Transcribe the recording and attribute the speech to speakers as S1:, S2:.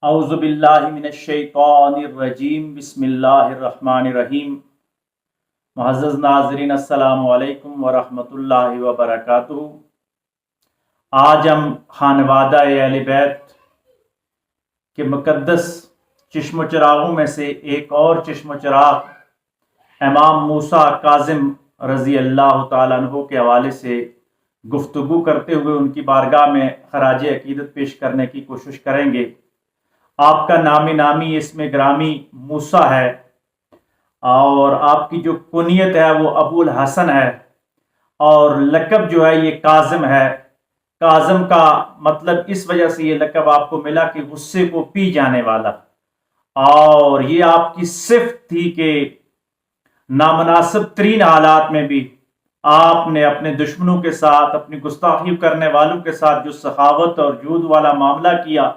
S1: اعوذ باللہ من الشیطان الرجیم بسم اللہ الرحمن الرحیم۔ معزز ناظرین السلام علیکم ورحمۃ اللہ وبرکاتہ۔ آج ہم خانوادہ اہل بیت کے مقدس چشم و چراغوں میں سے ایک اور چشم و چراغ امام موسیٰ کاظم رضی اللہ تعالیٰ عنہ کے حوالے سے گفتگو کرتے ہوئے ان کی بارگاہ میں خراج عقیدت پیش کرنے کی کوشش کریں گے۔ آپ کا نامی اسم گرامی موسیٰ ہے اور آپ کی جو کنیت ہے وہ ابو الحسن ہے، اور لقب جو ہے یہ کاظم ہے۔ کاظم کا مطلب اس وجہ سے یہ لقب آپ کو ملا کہ غصے کو پی جانے والا، اور یہ آپ کی صفت تھی کہ نامناسب ترین حالات میں بھی آپ نے اپنے دشمنوں کے ساتھ، اپنی گستاخی کرنے والوں کے ساتھ جو سخاوت اور جود والا معاملہ کیا،